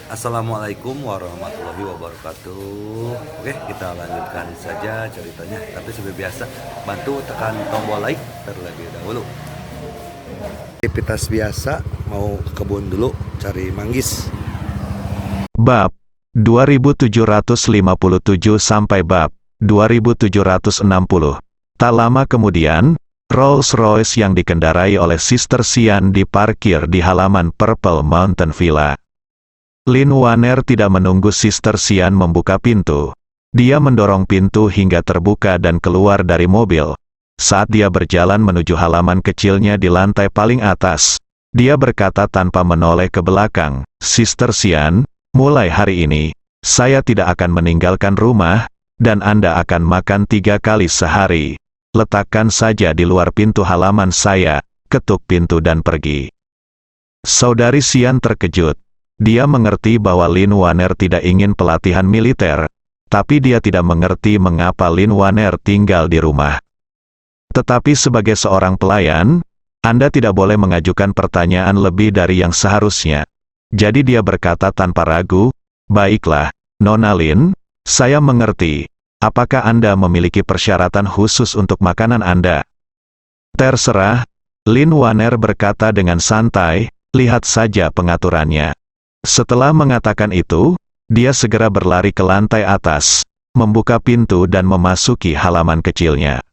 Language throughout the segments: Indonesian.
Assalamualaikum warahmatullahi wabarakatuh. Oke, kita lanjutkan saja ceritanya. Tapi seperti biasa, bantu tekan tombol like terlebih dahulu. Aktivitas biasa, mau ke kebun dulu cari manggis. Bab 2757 sampai bab 2760. Tak lama kemudian, Rolls-Royce yang dikendarai oleh Sister Sian diparkir di halaman Purple Mountain Villa. Lin Wanner tidak menunggu Sister Sian membuka pintu. Dia mendorong pintu hingga terbuka dan keluar dari mobil. Saat dia berjalan menuju halaman kecilnya di lantai paling atas, dia berkata tanpa menoleh ke belakang, "Sister Sian, mulai hari ini, saya tidak akan meninggalkan rumah, dan Anda akan makan 3 kali sehari. Letakkan saja di luar pintu halaman saya, ketuk pintu dan pergi." Saudari Sian terkejut. Dia mengerti bahwa Lin Wanner tidak ingin pelatihan militer, tapi dia tidak mengerti mengapa Lin Wanner tinggal di rumah. Tetapi sebagai seorang pelayan, Anda tidak boleh mengajukan pertanyaan lebih dari yang seharusnya. Jadi dia berkata tanpa ragu, "Baiklah, Nona Lin, saya mengerti. Apakah Anda memiliki persyaratan khusus untuk makanan Anda?" "Terserah," Lin Wanner berkata dengan santai, "lihat saja pengaturannya." Setelah mengatakan itu, dia segera berlari ke lantai atas, membuka pintu dan memasuki halaman kecilnya.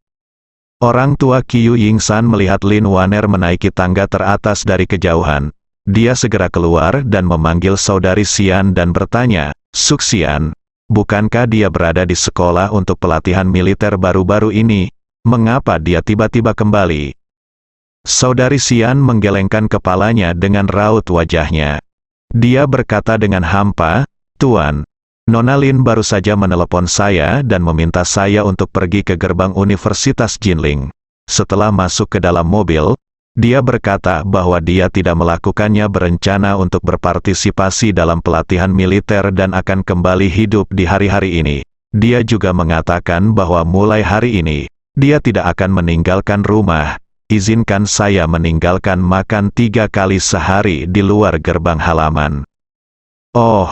Orang tua Qiu Yingsan melihat Lin Wanner menaiki tangga teratas dari kejauhan. Dia segera keluar dan memanggil saudari Sian dan bertanya, "Suxian, bukankah dia berada di sekolah untuk pelatihan militer baru-baru ini? Mengapa dia tiba-tiba kembali?" Saudari Sian menggelengkan kepalanya dengan raut wajahnya. Dia berkata dengan hampa, "Tuan, Nona Lin baru saja menelepon saya dan meminta saya untuk pergi ke gerbang Universitas Jinling." Setelah masuk ke dalam mobil, dia berkata bahwa dia tidak melakukannya berencana untuk berpartisipasi dalam pelatihan militer dan akan kembali hidup di hari-hari ini. Dia juga mengatakan bahwa mulai hari ini, dia tidak akan meninggalkan rumah. "Izinkan saya meninggalkan makan 3 kali sehari di luar gerbang halaman." "Oh."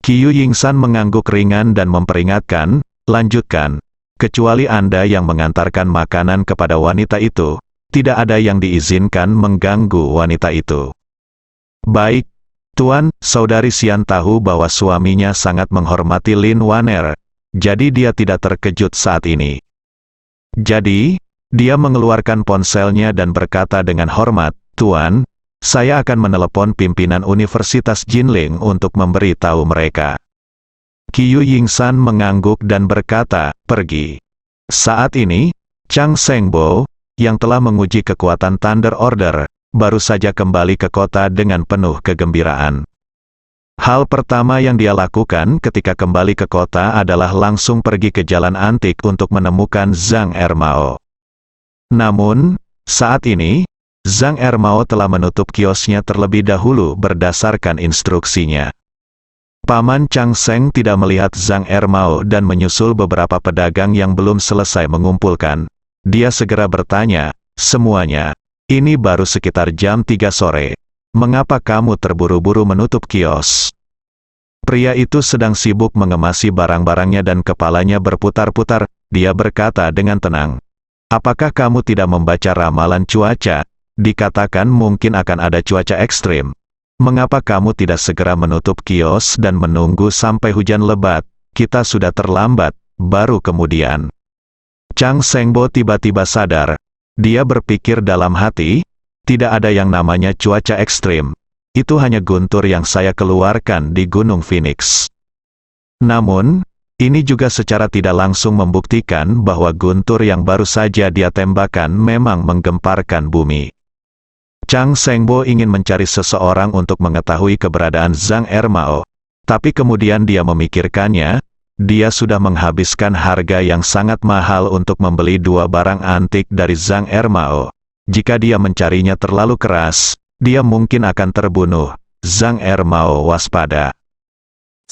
Qiu Yingsan mengangguk ringan dan memperingatkan, "Lanjutkan. Kecuali Anda yang mengantarkan makanan kepada wanita itu, tidak ada yang diizinkan mengganggu wanita itu." "Baik, Tuan." Saudari Sian tahu bahwa suaminya sangat menghormati Lin Wanner, jadi dia tidak terkejut saat ini. Jadi, dia mengeluarkan ponselnya dan berkata dengan hormat, "Tuan, saya akan menelepon pimpinan Universitas Jinling untuk memberi tahu mereka." Qiu Yingsan mengangguk dan berkata, "Pergi." Saat ini, Chang Shengbo, yang telah menguji kekuatan Thunder Order, baru saja kembali ke kota dengan penuh kegembiraan. Hal pertama yang dia lakukan ketika kembali ke kota adalah langsung pergi ke jalan antik untuk menemukan Zhang Ermao. Namun, saat ini, Zhang Ermao telah menutup kiosnya terlebih dahulu berdasarkan instruksinya. Paman Chang Sheng tidak melihat Zhang Ermao dan menyusul beberapa pedagang yang belum selesai mengumpulkan. Dia segera bertanya, "Semuanya, ini baru sekitar jam 3 sore. Mengapa kamu terburu-buru menutup kios?" Pria itu sedang sibuk mengemasi barang-barangnya dan kepalanya berputar-putar. Dia berkata dengan tenang, "Apakah kamu tidak membaca ramalan cuaca? Dikatakan mungkin akan ada cuaca ekstrim. Mengapa kamu tidak segera menutup kios dan menunggu sampai hujan lebat? Kita sudah terlambat." Baru kemudian, Chang Shengbo tiba-tiba sadar. Dia berpikir dalam hati, "Tidak ada yang namanya cuaca ekstrim. Itu hanya guntur yang saya keluarkan di Gunung Phoenix." Namun, ini juga secara tidak langsung membuktikan bahwa guntur yang baru saja dia tembakkan memang menggemparkan bumi. Chang Shengbo ingin mencari seseorang untuk mengetahui keberadaan Zhang Ermao, tapi kemudian dia memikirkannya, dia sudah menghabiskan harga yang sangat mahal untuk membeli 2 barang antik dari Zhang Ermao. Jika dia mencarinya terlalu keras, dia mungkin akan terbunuh. Zhang Ermao waspada.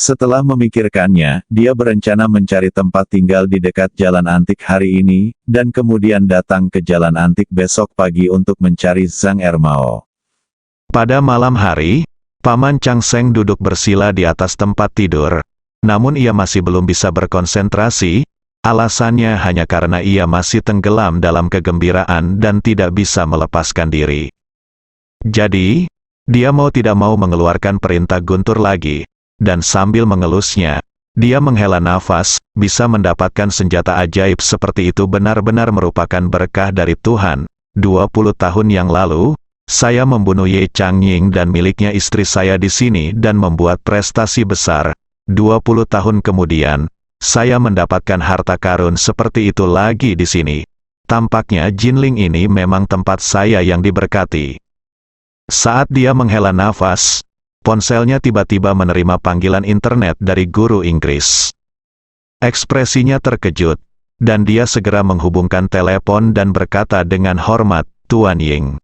Setelah memikirkannya, dia berencana mencari tempat tinggal di dekat jalan antik hari ini, dan kemudian datang ke jalan antik besok pagi untuk mencari Zhang Ermao. Pada malam hari, Paman Chang Seng duduk bersila di atas tempat tidur, namun ia masih belum bisa berkonsentrasi, alasannya hanya karena ia masih tenggelam dalam kegembiraan dan tidak bisa melepaskan diri. Jadi, dia mau tidak mau mengeluarkan perintah guntur lagi, dan sambil mengelusnya, dia menghela nafas, bisa mendapatkan senjata ajaib seperti itu benar-benar merupakan berkah dari Tuhan. 20 tahun yang lalu, saya membunuh Ye Changying dan miliknya istri saya di sini dan membuat prestasi besar. 20 tahun kemudian, saya mendapatkan harta karun seperti itu lagi di sini. Tampaknya Jinling ini memang tempat saya yang diberkati. Saat dia menghela nafas, ponselnya tiba-tiba menerima panggilan internet dari guru Inggris. Ekspresinya terkejut, dan dia segera menghubungkan telepon dan berkata dengan hormat, "Tuan Ying."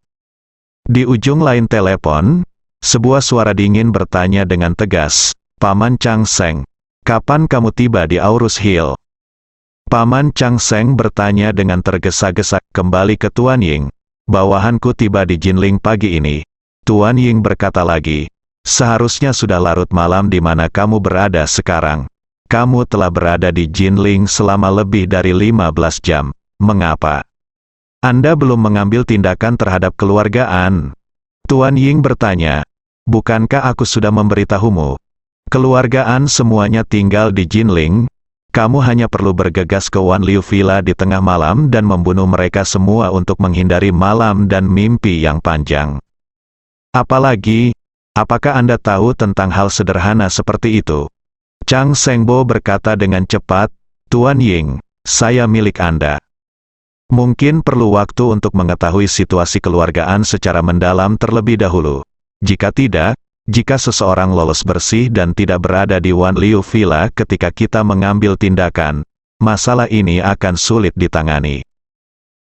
Di ujung lain telepon, sebuah suara dingin bertanya dengan tegas, "Paman Chang Seng, kapan kamu tiba di Aurus Hill?" Paman Chang Seng bertanya dengan tergesa-gesa, "Kembali ke Tuan Ying. Bawahanku tiba di Jinling pagi ini." Tuan Ying berkata lagi, "Seharusnya sudah larut malam di mana kamu berada sekarang. Kamu telah berada di Jinling selama lebih dari 15 jam. Mengapa Anda belum mengambil tindakan terhadap keluargaan?" Tuan Ying bertanya, "Bukankah aku sudah memberitahumu? Keluargaan semuanya tinggal di Jinling. Kamu hanya perlu bergegas ke Wan Liu Villa di tengah malam dan membunuh mereka semua untuk menghindari malam dan mimpi yang panjang. Apalagi, apakah Anda tahu tentang hal sederhana seperti itu?" Chang Sengbo berkata dengan cepat, "Tuan Ying, saya milik Anda. Mungkin perlu waktu untuk mengetahui situasi keluargaan secara mendalam terlebih dahulu. Jika tidak, jika seseorang lolos bersih dan tidak berada di Wan Liu Villa ketika kita mengambil tindakan, masalah ini akan sulit ditangani."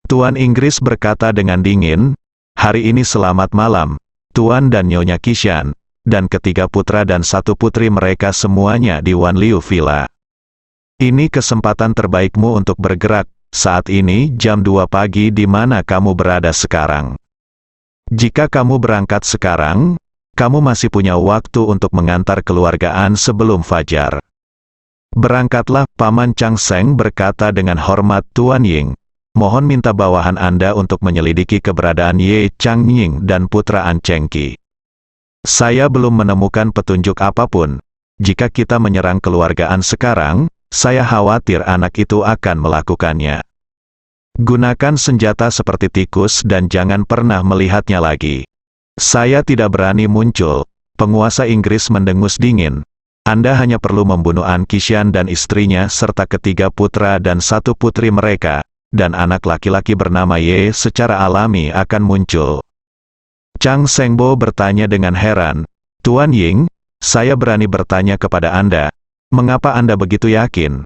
Tuan Inggris berkata dengan dingin, "Hari ini selamat malam, Tuan dan Nyonya Kishan, dan ketiga putra dan satu putri mereka semuanya di Wan Liu Villa. Ini kesempatan terbaikmu untuk bergerak. Saat ini jam 2 pagi di mana kamu berada sekarang. Jika kamu berangkat sekarang, kamu masih punya waktu untuk mengantar keluargaan sebelum fajar." "Berangkatlah," Paman Chang Seng berkata dengan hormat, "Tuan Ying. Mohon minta bawahan Anda untuk menyelidiki keberadaan Ye Changying dan putra An Chengqi. Saya belum menemukan petunjuk apapun. Jika kita menyerang keluargaan sekarang, saya khawatir anak itu akan melakukannya. Gunakan senjata seperti tikus dan jangan pernah melihatnya lagi." "Saya tidak berani muncul." Penguasa Inggris mendengus dingin. "Anda hanya perlu membunuh An Kishan dan istrinya serta ketiga putra dan satu putri mereka, dan anak laki-laki bernama Ye secara alami akan muncul." Chang Sengbo bertanya dengan heran, "Tuan Ying, saya berani bertanya kepada Anda, mengapa Anda begitu yakin?"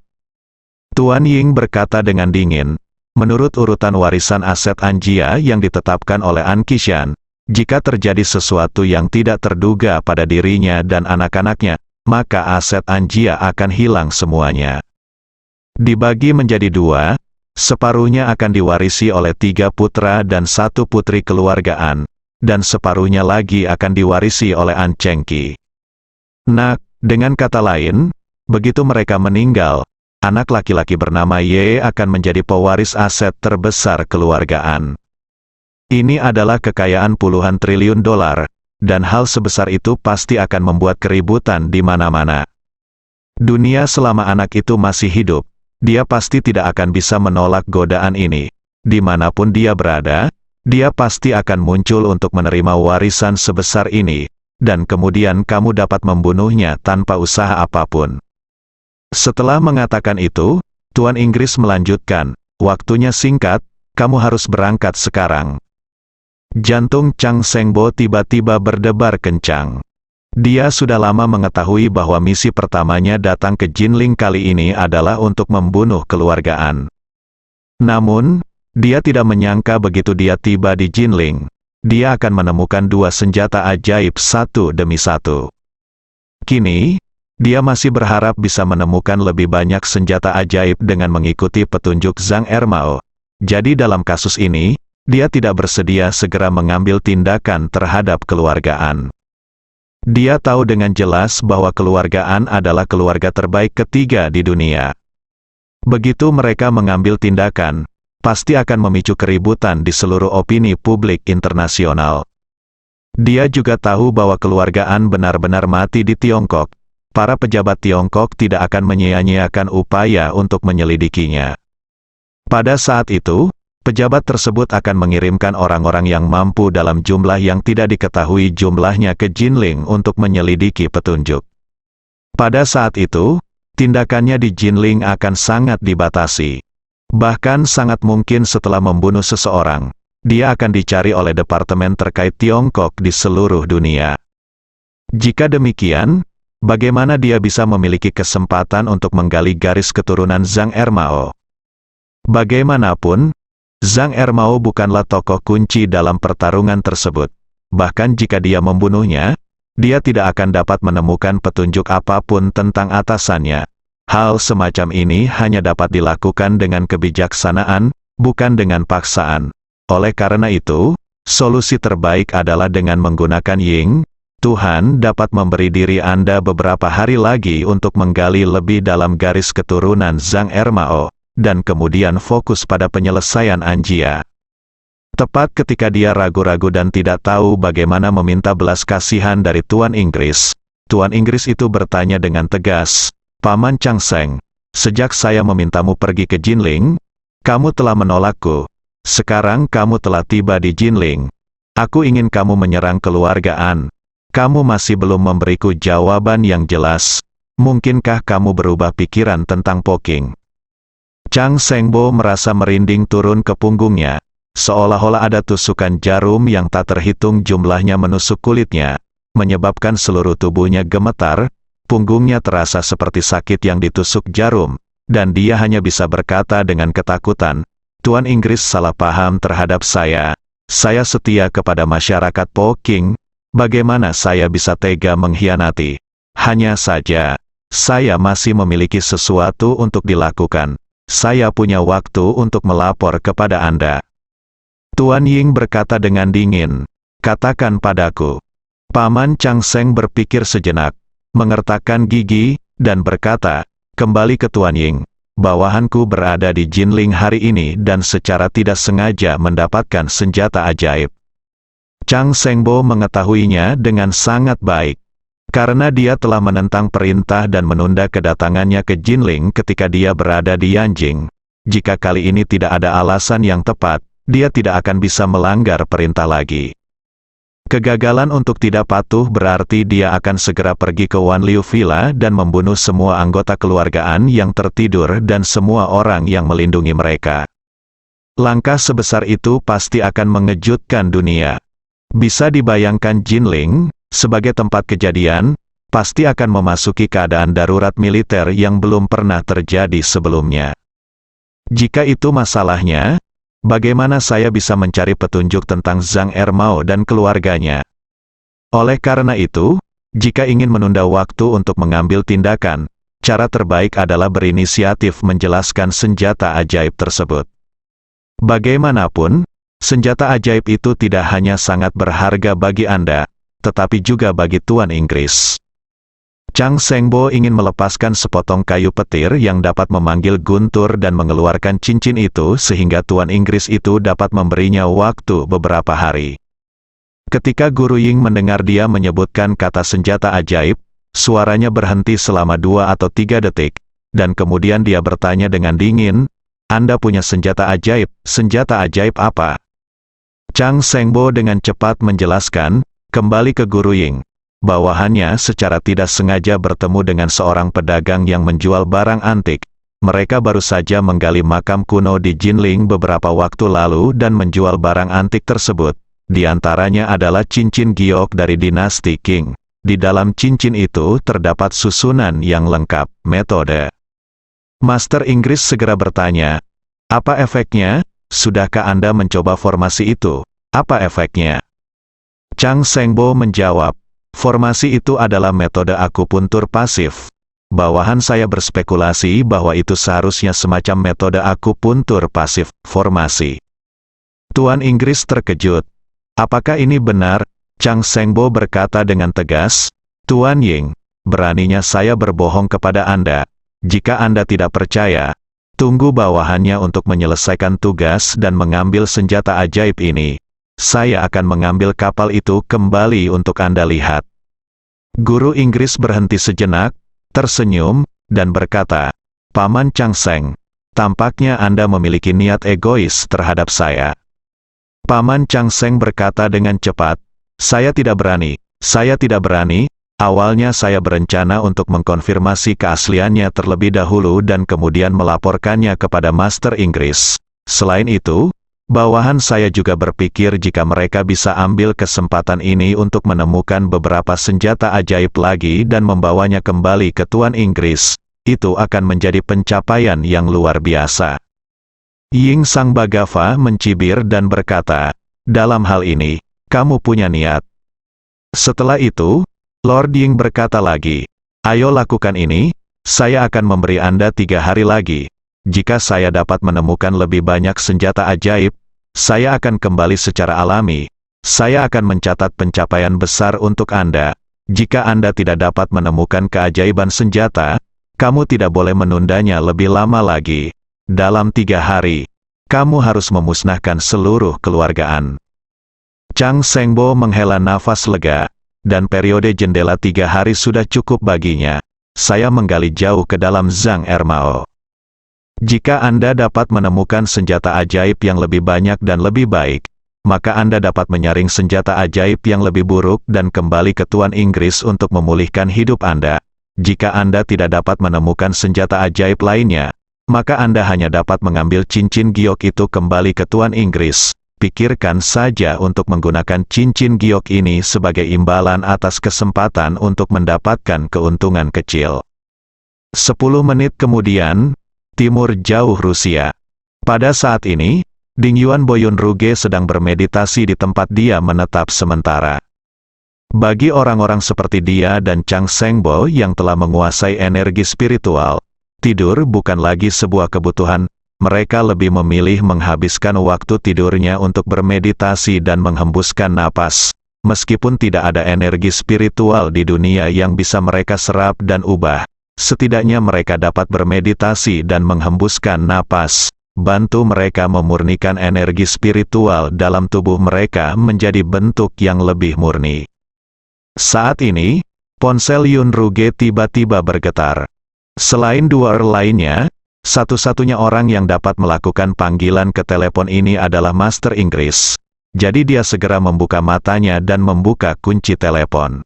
Tuan Ying berkata dengan dingin, "Menurut urutan warisan aset Anjia yang ditetapkan oleh An Kishan, jika terjadi sesuatu yang tidak terduga pada dirinya dan anak-anaknya, maka aset Anjia akan hilang semuanya. Dibagi menjadi 2, separuhnya akan diwarisi oleh 3 putra dan 1 putri keluargaan, dan separuhnya lagi akan diwarisi oleh An Chengqi. Nah, dengan kata lain, begitu mereka meninggal, anak laki-laki bernama Ye akan menjadi pewaris aset terbesar keluargaan. Ini adalah kekayaan puluhan triliun dolar, dan hal sebesar itu pasti akan membuat keributan di mana-mana. Dunia selama anak itu masih hidup, dia pasti tidak akan bisa menolak godaan ini. Dimanapun dia berada, dia pasti akan muncul untuk menerima warisan sebesar ini, dan kemudian kamu dapat membunuhnya tanpa usaha apapun." Setelah mengatakan itu, Tuan Inggris melanjutkan, "Waktunya singkat, kamu harus berangkat sekarang." Jantung Chang Sengbo tiba-tiba berdebar kencang. Dia sudah lama mengetahui bahwa misi pertamanya datang ke Jinling kali ini adalah untuk membunuh keluargaan. Namun, dia tidak menyangka begitu dia tiba di Jinling, dia akan menemukan 2 senjata ajaib satu demi satu. Kini, dia masih berharap bisa menemukan lebih banyak senjata ajaib dengan mengikuti petunjuk Zhang Ermao. Jadi dalam kasus ini, dia tidak bersedia segera mengambil tindakan terhadap keluargaan. Dia tahu dengan jelas bahwa keluarga An adalah keluarga terbaik ketiga di dunia. Begitu mereka mengambil tindakan, pasti akan memicu keributan di seluruh opini publik internasional. Dia juga tahu bahwa keluarga An benar-benar mati di Tiongkok. Para pejabat Tiongkok tidak akan menyia-nyiakan upaya untuk menyelidikinya. Pada saat itu, pejabat tersebut akan mengirimkan orang-orang yang mampu dalam jumlah yang tidak diketahui jumlahnya ke Jinling untuk menyelidiki petunjuk. Pada saat itu, tindakannya di Jinling akan sangat dibatasi. Bahkan sangat mungkin setelah membunuh seseorang, dia akan dicari oleh departemen terkait Tiongkok di seluruh dunia. Jika demikian, bagaimana dia bisa memiliki kesempatan untuk menggali garis keturunan Zhang Ermao? Bagaimanapun, Zhang Ermao bukanlah tokoh kunci dalam pertarungan tersebut. Bahkan jika dia membunuhnya, dia tidak akan dapat menemukan petunjuk apapun tentang atasannya. Hal semacam ini hanya dapat dilakukan dengan kebijaksanaan, bukan dengan paksaan. Oleh karena itu, solusi terbaik adalah dengan menggunakan Ying. Tuhan dapat memberi diri Anda beberapa hari lagi untuk menggali lebih dalam garis keturunan Zhang Ermao, dan kemudian fokus pada penyelesaian Anjia. Tepat ketika dia ragu-ragu dan tidak tahu bagaimana meminta belas kasihan dari Tuan Inggris, Tuan Inggris itu bertanya dengan tegas, "Paman Changseng, sejak saya memintamu pergi ke Jinling, kamu telah menolakku. Sekarang kamu telah tiba di Jinling. Aku ingin kamu menyerang keluarga An. Kamu masih belum memberiku jawaban yang jelas. Mungkinkah kamu berubah pikiran tentang Poking?" Chang Sengbo merasa merinding turun ke punggungnya, seolah-olah ada tusukan jarum yang tak terhitung jumlahnya menusuk kulitnya, menyebabkan seluruh tubuhnya gemetar. Punggungnya terasa seperti sakit yang ditusuk jarum, dan dia hanya bisa berkata dengan ketakutan, "Tuan Inggris salah paham terhadap saya. Saya setia kepada masyarakat Poking. Bagaimana saya bisa tega mengkhianati? Hanya saja, saya masih memiliki sesuatu untuk dilakukan. Saya punya waktu untuk melapor kepada Anda." Tuan Ying berkata dengan dingin, "Katakan padaku." Paman Changseng berpikir sejenak, mengertakkan gigi, dan berkata, "Kembali ke Tuan Ying. Bawahanku berada di Jinling hari ini dan secara tidak sengaja mendapatkan senjata ajaib." Chang Sengbo mengetahuinya dengan sangat baik. Karena dia telah menentang perintah dan menunda kedatangannya ke Jinling ketika dia berada di Yanjing. Jika kali ini tidak ada alasan yang tepat, dia tidak akan bisa melanggar perintah lagi. Kegagalan untuk tidak patuh berarti dia akan segera pergi ke Wanliu Villa dan membunuh semua anggota keluargaan yang tertidur dan semua orang yang melindungi mereka. Langkah sebesar itu pasti akan mengejutkan dunia. Bisa dibayangkan Jinling, sebagai tempat kejadian, pasti akan memasuki keadaan darurat militer yang belum pernah terjadi sebelumnya. Jika itu masalahnya, bagaimana saya bisa mencari petunjuk tentang Zhang Ermao dan keluarganya? Oleh karena itu, jika ingin menunda waktu untuk mengambil tindakan, cara terbaik adalah berinisiatif menjelaskan senjata ajaib tersebut. Bagaimanapun, senjata ajaib itu tidak hanya sangat berharga bagi Anda, tetapi juga bagi Tuan Inggris. Chang Sengbo ingin melepaskan sepotong kayu petir yang dapat memanggil guntur dan mengeluarkan cincin itu sehingga Tuan Inggris itu dapat memberinya waktu beberapa hari. Ketika Guru Ying mendengar dia menyebutkan kata senjata ajaib, suaranya berhenti selama 2 atau 3 detik, dan kemudian dia bertanya dengan dingin, "Anda punya senjata ajaib apa?" Chang Sengbo dengan cepat menjelaskan, kembali ke Guru Ying. Bawahannya secara tidak sengaja bertemu dengan seorang pedagang yang menjual barang antik. Mereka baru saja menggali makam kuno di Jinling beberapa waktu lalu dan menjual barang antik tersebut. Di antaranya adalah cincin giok dari dinasti Qing. Di dalam cincin itu terdapat susunan yang lengkap, metode. Master Inggris segera bertanya, "Apa efeknya? Sudahkah Anda mencoba formasi itu? Apa efeknya?" Chang Sengbo menjawab, "Formasi itu adalah metode akupuntur pasif. Bawahan saya berspekulasi bahwa itu seharusnya semacam metode akupuntur pasif, formasi." Tuan Inggris terkejut. "Apakah ini benar?" Chang Sengbo berkata dengan tegas, "Tuan Ying, beraninya saya berbohong kepada Anda. Jika Anda tidak percaya, tunggu bawahannya untuk menyelesaikan tugas dan mengambil senjata ajaib ini. Saya akan mengambil kapal itu kembali untuk Anda lihat." Guru Inggris berhenti sejenak, tersenyum, dan berkata, "Paman Chang Seng, tampaknya Anda memiliki niat egois terhadap saya." Paman Chang Seng berkata dengan cepat, "Saya tidak berani. Awalnya saya berencana untuk mengkonfirmasi keasliannya terlebih dahulu dan kemudian melaporkannya kepada Master Inggris. Selain itu, bawahan saya juga berpikir jika mereka bisa ambil kesempatan ini untuk menemukan beberapa senjata ajaib lagi dan membawanya kembali ke Tuan Inggris, itu akan menjadi pencapaian yang luar biasa." Ying Sang Bagava mencibir dan berkata, "Dalam hal ini, kamu punya niat." Setelah itu, Lord Ying berkata lagi, "Ayo lakukan ini, saya akan memberi Anda 3 hari lagi. Jika saya dapat menemukan lebih banyak senjata ajaib, saya akan kembali secara alami. Saya akan mencatat pencapaian besar untuk Anda. Jika Anda tidak dapat menemukan keajaiban senjata, kamu tidak boleh menundanya lebih lama lagi. Dalam 3 hari, kamu harus memusnahkan seluruh keluargaan." Chang Sengbo menghela nafas lega, dan periode jendela 3 hari sudah cukup baginya. Saya menggali jauh ke dalam Zhang Ermao. Jika Anda dapat menemukan senjata ajaib yang lebih banyak dan lebih baik, maka Anda dapat menyaring senjata ajaib yang lebih buruk dan kembali ke Tuan Inggris untuk memulihkan hidup Anda. Jika Anda tidak dapat menemukan senjata ajaib lainnya, maka Anda hanya dapat mengambil cincin giok itu kembali ke Tuan Inggris. Pikirkan saja untuk menggunakan cincin giok ini sebagai imbalan atas kesempatan untuk mendapatkan keuntungan kecil. 10 menit kemudian, timur jauh Rusia. Pada saat ini, Dingyuan Boyun Ruge sedang bermeditasi di tempat dia menetap sementara. Bagi orang-orang seperti dia dan Chang Sengbo yang telah menguasai energi spiritual, tidur bukan lagi sebuah kebutuhan. Mereka lebih memilih menghabiskan waktu tidurnya untuk bermeditasi dan menghembuskan napas. Meskipun tidak ada energi spiritual di dunia yang bisa mereka serap dan ubah, setidaknya mereka dapat bermeditasi dan menghembuskan napas, bantu mereka memurnikan energi spiritual dalam tubuh mereka menjadi bentuk yang lebih murni. Saat ini, ponsel Yun Ruge tiba-tiba bergetar. Selain 2 lainnya, satu-satunya orang yang dapat melakukan panggilan ke telepon ini adalah Master Inggris. Jadi dia segera membuka matanya dan membuka kunci telepon.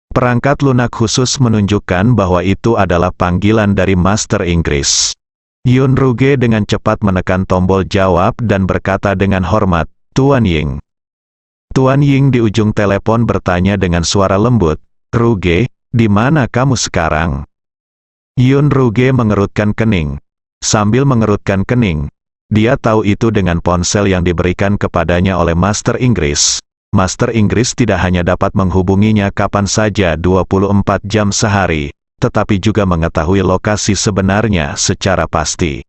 Perangkat lunak khusus menunjukkan bahwa itu adalah panggilan dari Master Inggris. Yun Ruge dengan cepat menekan tombol jawab dan berkata dengan hormat, "Tuan Ying." Tuan Ying di ujung telepon bertanya dengan suara lembut, "Ruge, di mana kamu sekarang?" Yun Ruge mengerutkan kening. Sambil mengerutkan kening, dia tahu itu dengan ponsel yang diberikan kepadanya oleh Master Inggris. Master Inggris tidak hanya dapat menghubunginya kapan saja 24 jam sehari, tetapi juga mengetahui lokasi sebenarnya secara pasti.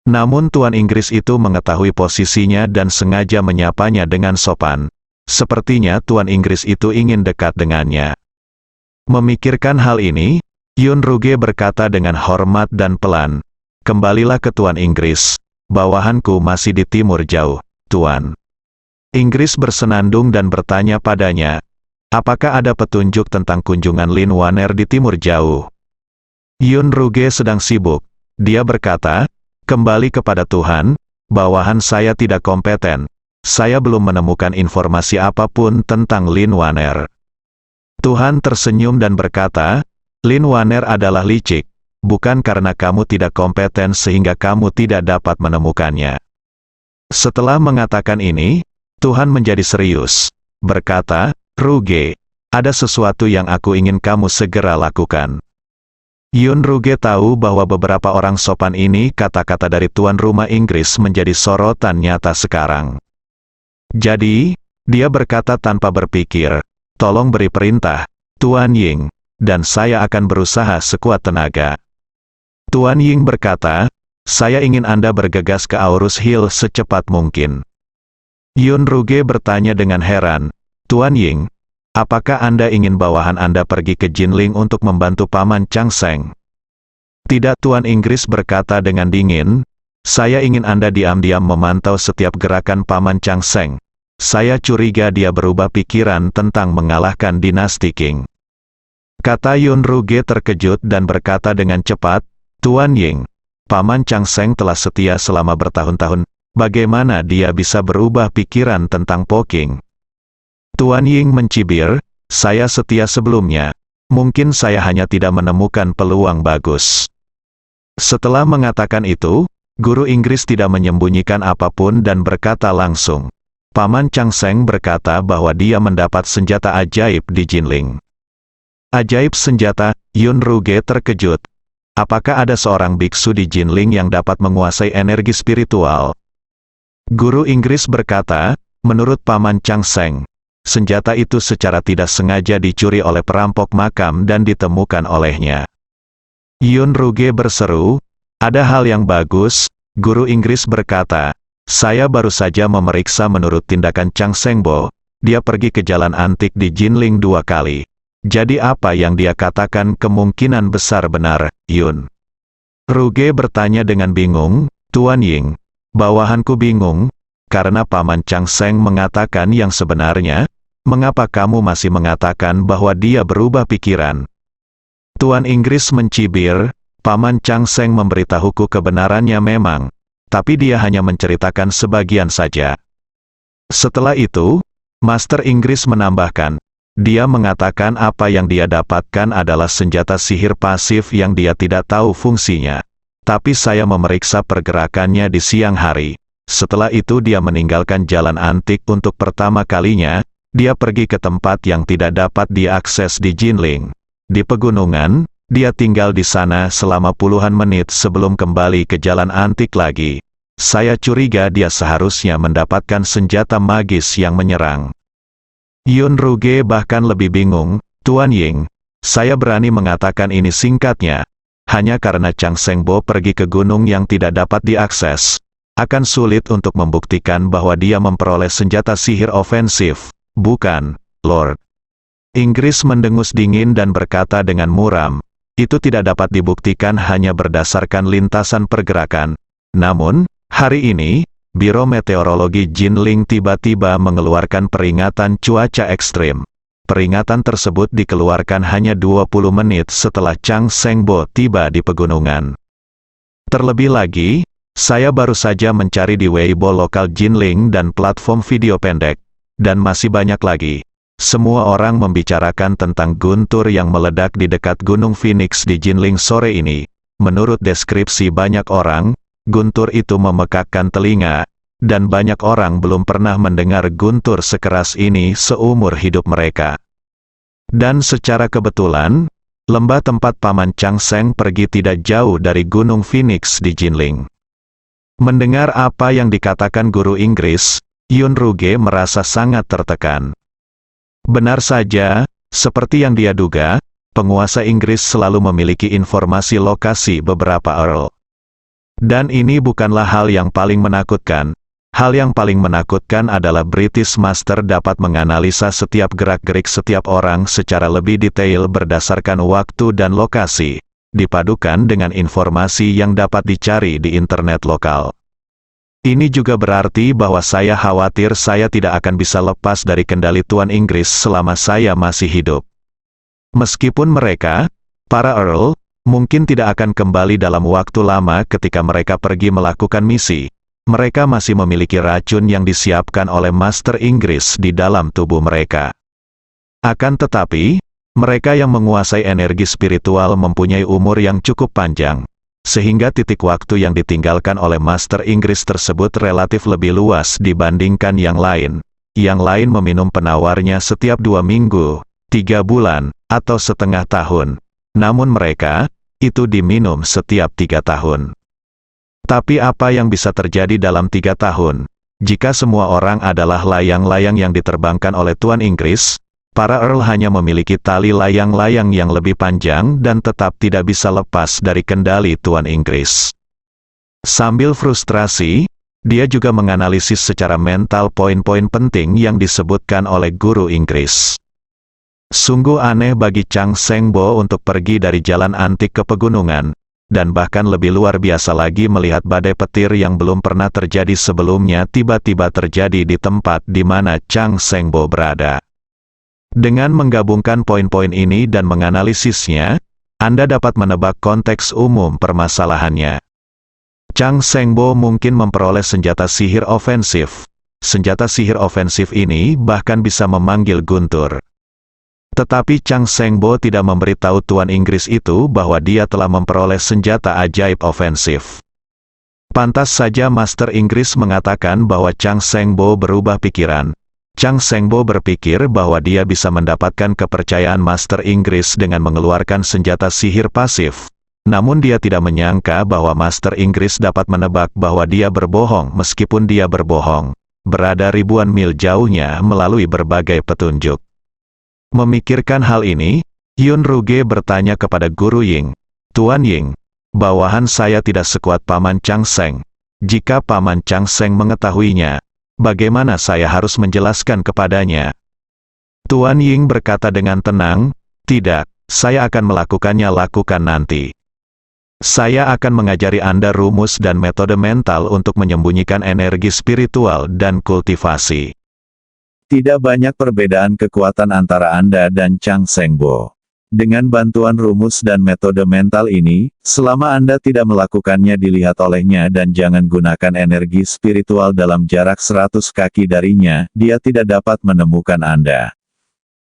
Namun Tuan Inggris itu mengetahui posisinya dan sengaja menyapanya dengan sopan. Sepertinya Tuan Inggris itu ingin dekat dengannya. Memikirkan hal ini, Yun Ruge berkata dengan hormat dan pelan, "Kembalilah ke Tuan Inggris, bawahanku masih di timur jauh, Tuan." Inggris bersenandung dan bertanya padanya, "Apakah ada petunjuk tentang kunjungan Lin Waner di timur jauh?" Yun Ruge sedang sibuk. Dia berkata, "Kembali kepada Tuhan, bawahan saya tidak kompeten. Saya belum menemukan informasi apapun tentang Lin Waner." Tuhan tersenyum dan berkata, "Lin Waner adalah licik, bukan karena kamu tidak kompeten sehingga kamu tidak dapat menemukannya." Setelah mengatakan ini, Tuhan menjadi serius, berkata, "Ruge, ada sesuatu yang aku ingin kamu segera lakukan." Yun Ruge tahu bahwa beberapa orang sopan ini kata-kata dari tuan rumah Inggris menjadi sorotan nyata sekarang. Jadi, dia berkata tanpa berpikir, "Tolong beri perintah, Tuan Ying, dan saya akan berusaha sekuat tenaga." Tuan Ying berkata, "Saya ingin Anda bergegas ke Aurus Hill secepat mungkin." Yun Ruge bertanya dengan heran, Tuan Ying, apakah Anda ingin bawahan Anda pergi ke Jinling untuk membantu Paman Chang Seng? Tidak, Tuan Inggris berkata dengan dingin. Saya ingin Anda diam-diam memantau setiap gerakan Paman Chang Seng. Saya curiga dia berubah pikiran tentang mengalahkan dinasti Qing. Kata Yun Ruge terkejut dan berkata dengan cepat, Tuan Ying, Paman Chang Seng telah setia selama bertahun-tahun. Bagaimana dia bisa berubah pikiran tentang Po Qing? Tuan Ying mencibir, saya setia sebelumnya. Mungkin saya hanya tidak menemukan peluang bagus. Setelah mengatakan itu, guru Inggris tidak menyembunyikan apapun dan berkata langsung. Paman Chang Seng berkata bahwa dia mendapat senjata ajaib di Jinling. Ajaib senjata, Yun Ruge terkejut. Apakah ada seorang biksu di Jinling yang dapat menguasai energi spiritual? Guru Inggris berkata, menurut Paman Chang Seng, senjata itu secara tidak sengaja dicuri oleh perampok makam dan ditemukan olehnya. Yun Ruge berseru, ada hal yang bagus, Guru Inggris berkata, saya baru saja memeriksa menurut tindakan Chang Sengbo, dia pergi ke jalan antik di Jinling 2 kali. Jadi apa yang dia katakan kemungkinan besar benar, Yun. Ruge bertanya dengan bingung, Tuan Ying. Bawahanku bingung, karena Paman Chang Seng mengatakan yang sebenarnya, mengapa kamu masih mengatakan bahwa dia berubah pikiran? Tuan Inggris mencibir, Paman Chang Seng memberitahuku kebenarannya memang, tapi dia hanya menceritakan sebagian saja. Setelah itu, Master Inggris menambahkan, dia mengatakan apa yang dia dapatkan adalah senjata sihir pasif yang dia tidak tahu fungsinya. Tapi saya memeriksa pergerakannya di siang hari. Setelah itu dia meninggalkan jalan antik untuk pertama kalinya, dia pergi ke tempat yang tidak dapat diakses di Jinling. Di pegunungan, dia tinggal di sana selama puluhan menit sebelum kembali ke jalan antik lagi. Saya curiga dia seharusnya mendapatkan senjata magis yang menyerang. Yun Ruge bahkan lebih bingung, Tuan Ying, saya berani mengatakan ini singkatnya. Hanya karena Chang Sengbo pergi ke gunung yang tidak dapat diakses, akan sulit untuk membuktikan bahwa dia memperoleh senjata sihir ofensif, bukan, Lord. Inggris mendengus dingin dan berkata dengan muram, itu tidak dapat dibuktikan hanya berdasarkan lintasan pergerakan. Namun, hari ini, Biro Meteorologi Jinling tiba-tiba mengeluarkan peringatan cuaca ekstrim. Peringatan tersebut dikeluarkan hanya 20 menit setelah Chang Sengbo tiba di pegunungan. Terlebih lagi, saya baru saja mencari di Weibo lokal Jinling dan platform video pendek, dan masih banyak lagi. Semua orang membicarakan tentang guntur yang meledak di dekat Gunung Phoenix di Jinling sore ini. Menurut deskripsi banyak orang, guntur itu memekakkan telinga, dan banyak orang belum pernah mendengar guntur sekeras ini seumur hidup mereka. Dan secara kebetulan, lembah tempat Paman Chang Seng pergi tidak jauh dari Gunung Phoenix di Jinling. Mendengar apa yang dikatakan guru Inggris, Yun Ruge merasa sangat tertekan. Benar saja, seperti yang dia duga, penguasa Inggris selalu memiliki informasi lokasi beberapa Earl. Dan ini bukanlah hal yang paling menakutkan. Hal yang paling menakutkan adalah British Master dapat menganalisa setiap gerak-gerik setiap orang secara lebih detail berdasarkan waktu dan lokasi, dipadukan dengan informasi yang dapat dicari di internet lokal. Ini juga berarti bahwa saya khawatir saya tidak akan bisa lepas dari kendali Tuan Inggris selama saya masih hidup. Meskipun mereka, para Earl, mungkin tidak akan kembali dalam waktu lama ketika mereka pergi melakukan misi. Mereka masih memiliki racun yang disiapkan oleh Master Inggris di dalam tubuh mereka. Akan tetapi, mereka yang menguasai energi spiritual mempunyai umur yang cukup panjang, sehingga titik waktu yang ditinggalkan oleh Master Inggris tersebut relatif lebih luas dibandingkan yang lain. Yang lain meminum penawarnya setiap 2 minggu, 3 bulan, atau setengah tahun. Namun mereka, itu diminum setiap 3 tahun. Tapi apa yang bisa terjadi dalam 3 tahun? Jika semua orang adalah layang-layang yang diterbangkan oleh Tuan Inggris, para Earl hanya memiliki tali layang-layang yang lebih panjang dan tetap tidak bisa lepas dari kendali Tuan Inggris. Sambil frustrasi, dia juga menganalisis secara mental poin-poin penting yang disebutkan oleh guru Inggris. Sungguh aneh bagi Chang Seng Bo untuk pergi dari jalan antik ke pegunungan, dan bahkan lebih luar biasa lagi melihat badai petir yang belum pernah terjadi sebelumnya tiba-tiba terjadi di tempat di mana Chang Seng Bo berada. Dengan menggabungkan poin-poin ini dan menganalisisnya, Anda dapat menebak konteks umum permasalahannya. Chang Seng Bo mungkin memperoleh senjata sihir ofensif. Senjata sihir ofensif ini bahkan bisa memanggil guntur. Tetapi Chang Seng Bo tidak memberitahu Tuan Inggris itu bahwa dia telah memperoleh senjata ajaib ofensif. Pantas saja Master Inggris mengatakan bahwa Chang Seng Bo berubah pikiran. Chang Seng Bo berpikir bahwa dia bisa mendapatkan kepercayaan Master Inggris dengan mengeluarkan senjata sihir pasif. Namun dia tidak menyangka bahwa Master Inggris dapat menebak bahwa dia berbohong meskipun dia berbohong, berada ribuan mil jauhnya melalui berbagai petunjuk. Memikirkan hal ini, Yun Ruge bertanya kepada Guru Ying, "Tuan Ying, bawahan saya tidak sekuat Paman Chang Seng. Jika Paman Chang Seng mengetahuinya, bagaimana saya harus menjelaskan kepadanya?" Tuan Ying berkata dengan tenang, "Tidak, saya akan melakukannya nanti. Saya akan mengajari Anda rumus dan metode mental untuk menyembunyikan energi spiritual dan kultivasi." Tidak banyak perbedaan kekuatan antara Anda dan Chang Seng Bo. Dengan bantuan rumus dan metode mental ini, selama Anda tidak melakukannya dilihat olehnya dan jangan gunakan energi spiritual dalam jarak 100 kaki darinya, dia tidak dapat menemukan Anda.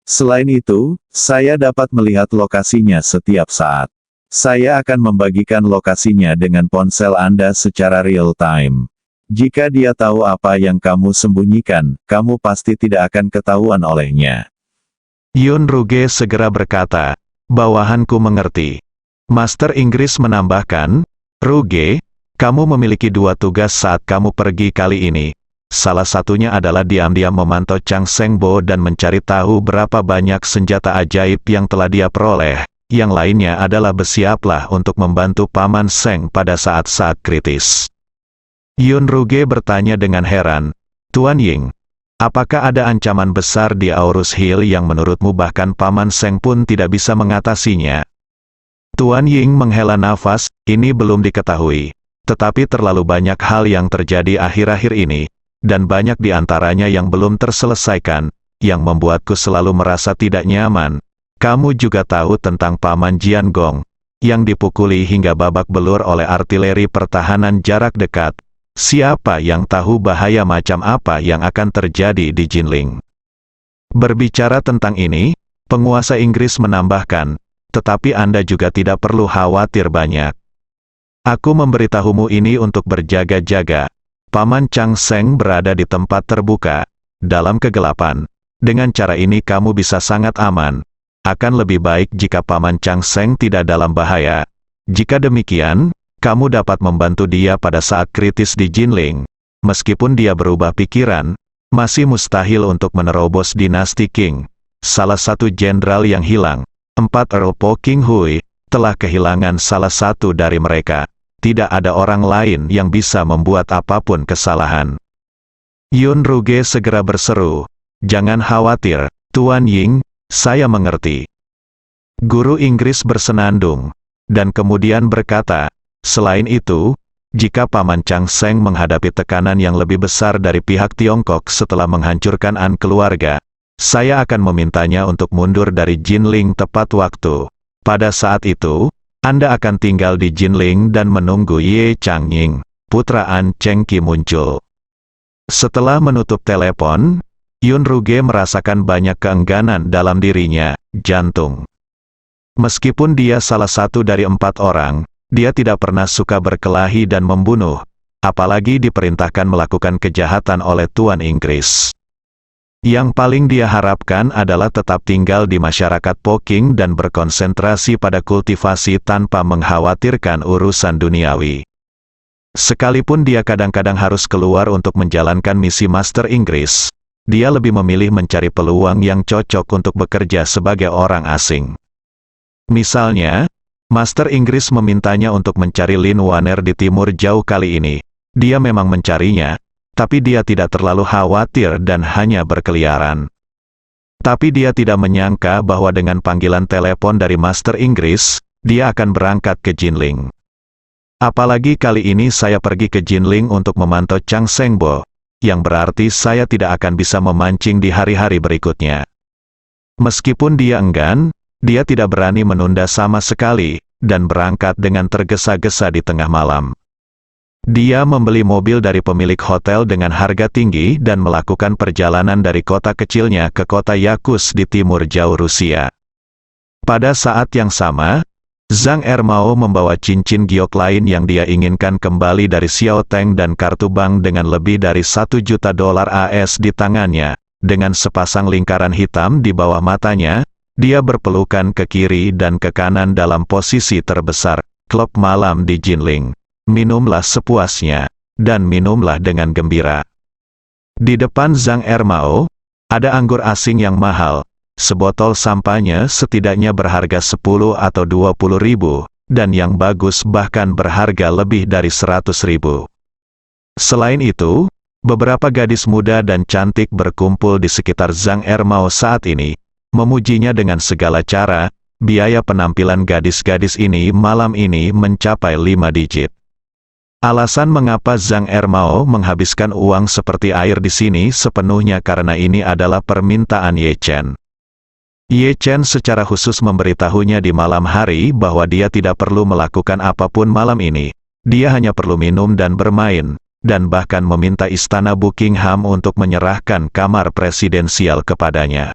Selain itu, saya dapat melihat lokasinya setiap saat. Saya akan membagikan lokasinya dengan ponsel Anda secara real time. Jika dia tahu apa yang kamu sembunyikan, kamu pasti tidak akan ketahuan olehnya. Yun Ruge segera berkata, "Bawahanku mengerti." Master Inggris menambahkan, "Ruge, kamu memiliki 2 tugas saat kamu pergi kali ini. Salah satunya adalah diam-diam memantau Chang Seng Bo dan mencari tahu berapa banyak senjata ajaib yang telah dia peroleh. Yang lainnya adalah bersiaplah untuk membantu Paman Seng pada saat-saat kritis." Yun Ruge bertanya dengan heran, "Tuan Ying, apakah ada ancaman besar di Aurus Hill yang menurutmu bahkan Paman Seng pun tidak bisa mengatasinya?" Tuan Ying menghela nafas, "Ini belum diketahui. Tetapi terlalu banyak hal yang terjadi akhir-akhir ini, dan banyak di antaranya yang belum terselesaikan, yang membuatku selalu merasa tidak nyaman. Kamu juga tahu tentang Paman Jian Gong, yang dipukuli hingga babak belur oleh artileri pertahanan jarak dekat. Siapa yang tahu bahaya macam apa yang akan terjadi di Jinling?" Berbicara tentang ini, penguasa Inggris menambahkan, "Tetapi Anda juga tidak perlu khawatir banyak. Aku memberitahumu ini untuk berjaga-jaga. Paman Chang Seng berada di tempat terbuka, dalam kegelapan. Dengan cara ini kamu bisa sangat aman. Akan lebih baik jika Paman Chang Seng tidak dalam bahaya. Jika demikian, kamu dapat membantu dia pada saat kritis di Jinling. Meskipun dia berubah pikiran, masih mustahil untuk menerobos dinasti Qing. Salah satu jenderal yang hilang, 4 Earl Po King Hui, telah kehilangan salah satu dari mereka. Tidak ada orang lain yang bisa membuat apapun kesalahan." Yun Ruge segera berseru, "Jangan khawatir, Tuan Ying. Saya mengerti." Guru Inggris bersenandung, dan kemudian berkata, "Selain itu, jika Paman Chang Seng menghadapi tekanan yang lebih besar dari pihak Tiongkok setelah menghancurkan An keluarga, saya akan memintanya untuk mundur dari Jinling tepat waktu. Pada saat itu, Anda akan tinggal di Jinling dan menunggu Ye Changying, putra An Chengqi muncul." Setelah menutup telepon, Yun Ruge merasakan banyak keengganan dalam dirinya, jantung. Meskipun dia salah satu dari 4 orang, dia tidak pernah suka berkelahi dan membunuh, apalagi diperintahkan melakukan kejahatan oleh Tuan Inggris. Yang paling dia harapkan adalah tetap tinggal di masyarakat Poking dan berkonsentrasi pada kultivasi tanpa mengkhawatirkan urusan duniawi. Sekalipun dia kadang-kadang harus keluar untuk menjalankan misi Master Inggris, dia lebih memilih mencari peluang yang cocok untuk bekerja sebagai orang asing. Misalnya, Master Inggris memintanya untuk mencari Lin Waner di timur jauh kali ini, Dia memang mencarinya, tapi dia tidak terlalu khawatir dan hanya berkeliaran. Tapi dia tidak menyangka bahwa dengan panggilan telepon dari Master Inggris, dia akan berangkat ke Jinling. Apalagi kali ini saya pergi ke Jinling untuk memantau Chang Sengbo, yang berarti saya tidak akan bisa memancing di hari-hari berikutnya. Meskipun dia enggan, dia tidak berani menunda sama sekali, dan berangkat dengan tergesa-gesa di tengah malam. Dia membeli mobil dari pemilik hotel dengan harga tinggi dan melakukan perjalanan dari kota kecilnya ke kota Yakutsk di timur jauh Rusia. Pada saat yang sama, Zhang Ermao membawa cincin giok lain yang dia inginkan kembali dari Xiao Teng dan kartu bank dengan lebih dari $1 juta AS di tangannya. Dengan sepasang lingkaran hitam di bawah matanya, dia berpelukan ke kiri dan ke kanan dalam posisi terbesar, klub malam di Jinling. Minumlah sepuasnya, dan minumlah dengan gembira. Di depan Zhang Ermao, ada anggur asing yang mahal. Sebotol sampahnya setidaknya berharga 10 atau 20 ribu, dan yang bagus bahkan berharga lebih dari 100 ribu. Selain itu, beberapa gadis muda dan cantik berkumpul di sekitar Zhang Ermao saat ini, memujinya dengan segala cara. Biaya penampilan gadis-gadis ini malam ini mencapai 5 digit. Alasan mengapa Zhang Ermao menghabiskan uang seperti air di sini sepenuhnya karena ini adalah permintaan Ye Chen. Ye Chen secara khusus memberitahunya di malam hari bahwa dia tidak perlu melakukan apapun malam ini. Dia hanya perlu minum dan bermain, dan bahkan meminta istana Buckingham untuk menyerahkan kamar presidensial kepadanya.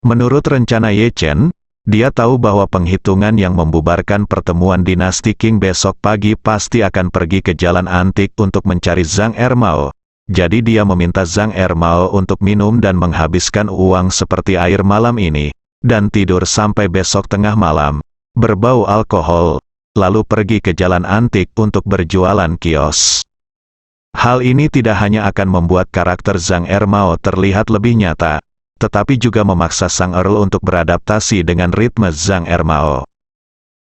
Menurut rencana Ye Chen, dia tahu bahwa penghitungan yang membubarkan pertemuan dinasti Qing besok pagi pasti akan pergi ke jalan antik untuk mencari Zhang Ermao. Jadi dia meminta Zhang Ermao untuk minum dan menghabiskan uang seperti air malam ini, dan tidur sampai besok tengah malam, berbau alkohol, lalu pergi ke jalan antik untuk berjualan kios. Hal ini tidak hanya akan membuat karakter Zhang Ermao terlihat lebih nyata, tetapi juga memaksa sang Earl untuk beradaptasi dengan ritme Zhang Ermao.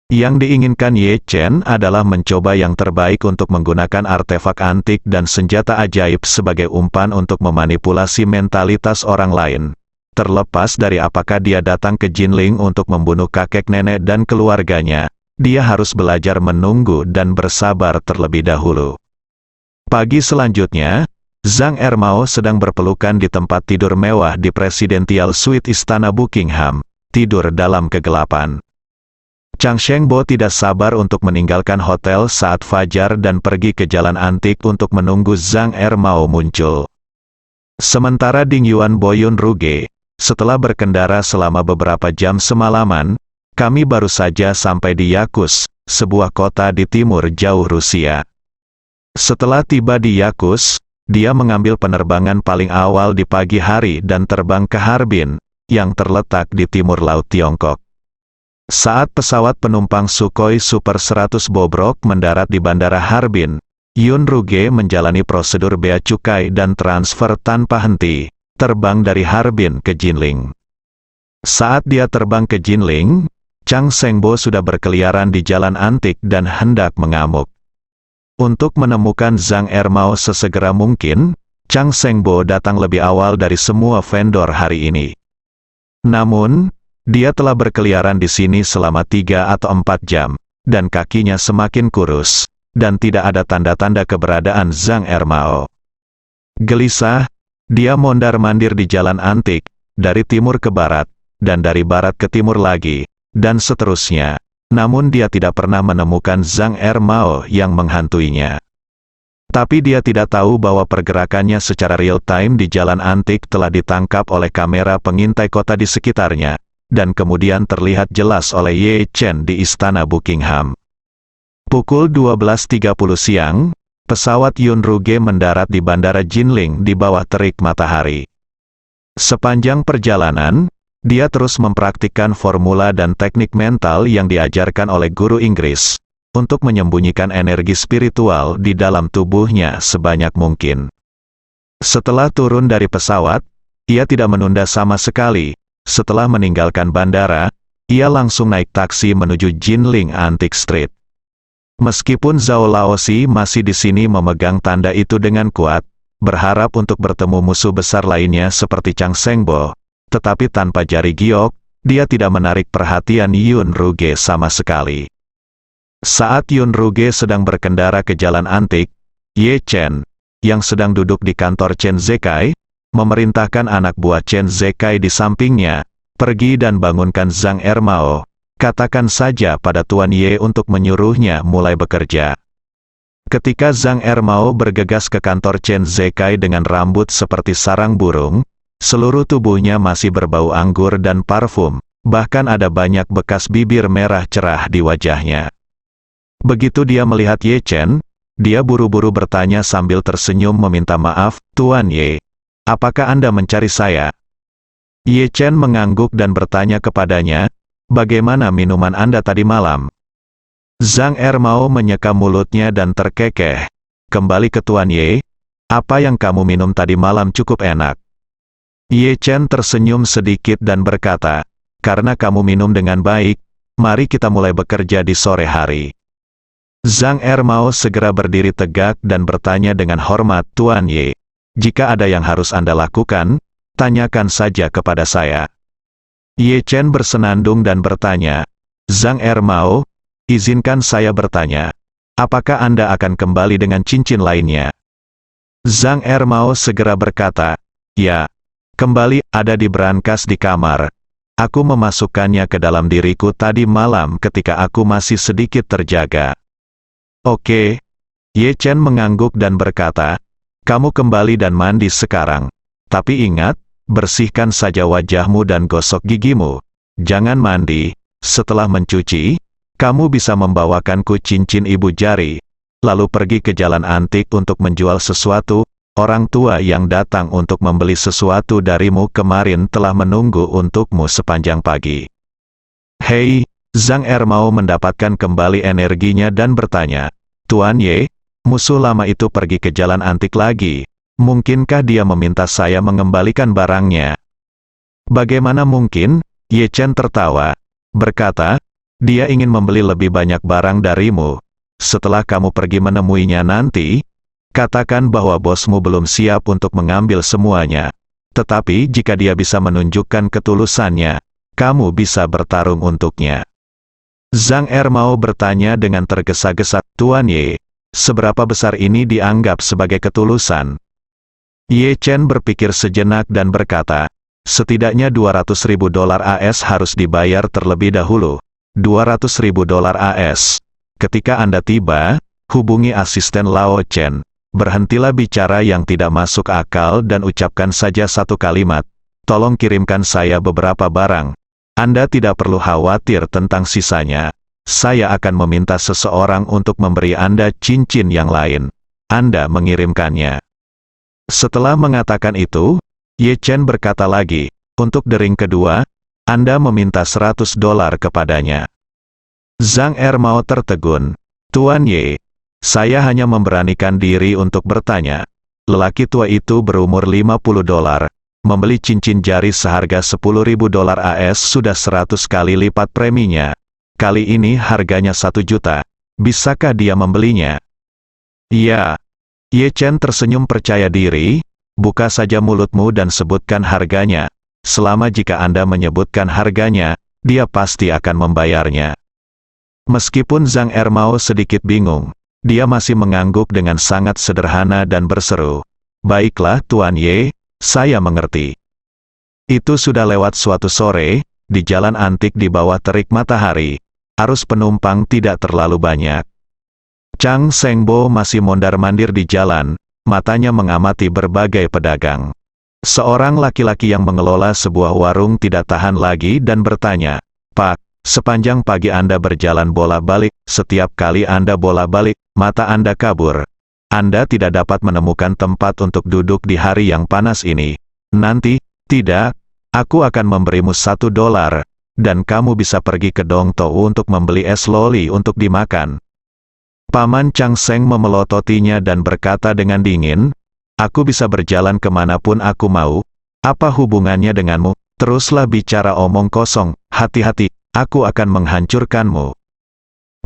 Yang diinginkan Ye Chen adalah mencoba yang terbaik untuk menggunakan artefak antik dan senjata ajaib sebagai umpan untuk memanipulasi mentalitas orang lain. Terlepas dari apakah dia datang ke Jinling untuk membunuh kakek nenek dan keluarganya, dia harus belajar menunggu dan bersabar terlebih dahulu. Pagi selanjutnya, Zhang Ermao sedang berpelukan di tempat tidur mewah di Presidential Suite Istana Buckingham, tidur dalam kegelapan. Chang Sengbo tidak sabar untuk meninggalkan hotel saat fajar dan pergi ke jalan antik untuk menunggu Zhang Ermao muncul. Sementara Ding Yuan Boyun Ruge, setelah berkendara selama beberapa jam semalaman, kami baru saja sampai di Yakutsk, sebuah kota di timur jauh Rusia. Setelah tiba di Yakutsk, dia mengambil penerbangan paling awal di pagi hari dan terbang ke Harbin, yang terletak di timur Laut Tiongkok. Saat pesawat penumpang Sukhoi Super 100 bobrok mendarat di Bandara Harbin, Yun Ruge menjalani prosedur bea cukai dan transfer tanpa henti, terbang dari Harbin ke Jinling. Saat dia terbang ke Jinling, Chang Sengbo sudah berkeliaran di jalan antik dan hendak mengamuk. Untuk menemukan Zhang Ermao sesegera mungkin, Chang Sengbo datang lebih awal dari semua vendor hari ini. Namun, dia telah berkeliaran di sini selama 3 atau 4 jam, dan kakinya semakin kurus, dan tidak ada tanda-tanda keberadaan Zhang Ermao. Gelisah, dia mondar-mandir di jalan antik, dari timur ke barat, dan dari barat ke timur lagi, dan seterusnya. Namun dia tidak pernah menemukan Zhang Ermao yang menghantuinya. Tapi dia tidak tahu bahwa pergerakannya secara real-time di jalan antik telah ditangkap oleh kamera pengintai kota di sekitarnya, dan kemudian terlihat jelas oleh Ye Chen di Istana Buckingham. Pukul 12.30 siang, pesawat Yun Ruge mendarat di Bandara Jinling di bawah terik matahari. Sepanjang perjalanan, dia terus mempraktikkan formula dan teknik mental yang diajarkan oleh guru Inggris, untuk menyembunyikan energi spiritual di dalam tubuhnya sebanyak mungkin. Setelah turun dari pesawat, ia tidak menunda sama sekali. Setelah meninggalkan bandara, ia langsung naik taksi menuju Jinling Antique Street. Meskipun Zhao Laozi masih di sini memegang tanda itu dengan kuat, berharap untuk bertemu musuh besar lainnya seperti Chang Sengbo, tetapi tanpa jari giok, dia tidak menarik perhatian Yun Ruge sama sekali. Saat Yun Ruge sedang berkendara ke jalan antik, Ye Chen, yang sedang duduk di kantor Chen Zekai, memerintahkan anak buah Chen Zekai di sampingnya, pergi dan bangunkan Zhang Ermao, katakan saja pada Tuan Ye untuk menyuruhnya mulai bekerja. Ketika Zhang Ermao bergegas ke kantor Chen Zekai dengan rambut seperti sarang burung, seluruh tubuhnya masih berbau anggur dan parfum, bahkan ada banyak bekas bibir merah cerah di wajahnya. Begitu dia melihat Ye Chen, dia buru-buru bertanya sambil tersenyum meminta maaf, Tuan Ye, apakah Anda mencari saya? Ye Chen mengangguk dan bertanya kepadanya, bagaimana minuman Anda tadi malam? Zhang Ermao menyeka mulutnya dan terkekeh. Kembali ke Tuan Ye, apa yang kamu minum tadi malam cukup enak. Ye Chen tersenyum sedikit dan berkata, karena kamu minum dengan baik, mari kita mulai bekerja di sore hari. Zhang Ermao segera berdiri tegak dan bertanya dengan hormat, Tuan Ye, jika ada yang harus Anda lakukan, tanyakan saja kepada saya. Ye Chen bersenandung dan bertanya, Zhang Ermao, izinkan saya bertanya, apakah Anda akan kembali dengan cincin lainnya? Zhang Ermao segera berkata, ya, kembali, ada di brankas di kamar. Aku memasukkannya ke dalam diriku tadi malam ketika aku masih sedikit terjaga. Oke. Ye Chen mengangguk dan berkata, kamu kembali dan mandi sekarang. Tapi ingat, bersihkan saja wajahmu dan gosok gigimu. Jangan mandi. Setelah mencuci, kamu bisa membawakanku cincin ibu jari, lalu pergi ke jalan antik untuk menjual sesuatu. Orang tua yang datang untuk membeli sesuatu darimu kemarin telah menunggu untukmu sepanjang pagi. Hei, Zhang Ermao mendapatkan kembali energinya dan bertanya, Tuan Ye, musuh lama itu pergi ke jalan antik lagi. Mungkinkah dia meminta saya mengembalikan barangnya? Bagaimana mungkin? Ye Chen tertawa, berkata, dia ingin membeli lebih banyak barang darimu. Setelah kamu pergi menemuinya nanti, katakan bahwa bosmu belum siap untuk mengambil semuanya. Tetapi jika dia bisa menunjukkan ketulusannya, kamu bisa bertarung untuknya. Zhang Ermao bertanya dengan tergesa-gesa, Tuan Ye, seberapa besar ini dianggap sebagai ketulusan? Ye Chen berpikir sejenak dan berkata, setidaknya $200.000 AS harus dibayar terlebih dahulu. $200.000 AS. Ketika Anda tiba, hubungi asisten Lao Chen. Berhentilah bicara yang tidak masuk akal dan ucapkan saja satu kalimat. Tolong kirimkan saya beberapa barang. Anda tidak perlu khawatir tentang sisanya. Saya akan meminta seseorang untuk memberi Anda cincin yang lain. Anda mengirimkannya. Setelah mengatakan itu, Ye Chen berkata lagi, untuk dering kedua, Anda meminta $100 kepadanya. Zhang Ermao tertegun, Tuan Ye, saya hanya memberanikan diri untuk bertanya. Lelaki tua itu berumur $50. Membeli cincin jari seharga $10.000 AS sudah 100 kali lipat preminya. Kali ini harganya 1 juta. Bisakah dia membelinya? Iya. Ye Chen tersenyum percaya diri, buka saja mulutmu dan sebutkan harganya. Selama jika Anda menyebutkan harganya, dia pasti akan membayarnya. Meskipun Zhang Ermao sedikit bingung, dia masih mengangguk dengan sangat sederhana dan berseru, baiklah Tuan Ye, saya mengerti. Itu sudah lewat suatu sore, di jalan antik di bawah terik matahari. Arus penumpang tidak terlalu banyak. Chang Sengbo masih mondar-mandir di jalan, matanya mengamati berbagai pedagang. Seorang laki-laki yang mengelola sebuah warung tidak tahan lagi dan bertanya, Pak, sepanjang pagi Anda berjalan bola-balik, setiap kali Anda bola-balik, mata Anda kabur. Anda tidak dapat menemukan tempat untuk duduk di hari yang panas ini. Nanti, tidak, aku akan memberimu $1, dan kamu bisa pergi ke Dongtou untuk membeli es loli untuk dimakan. Paman Chang Seng memelototinya dan berkata dengan dingin, aku bisa berjalan kemanapun aku mau, apa hubungannya denganmu? Teruslah bicara omong kosong, hati-hati, aku akan menghancurkanmu.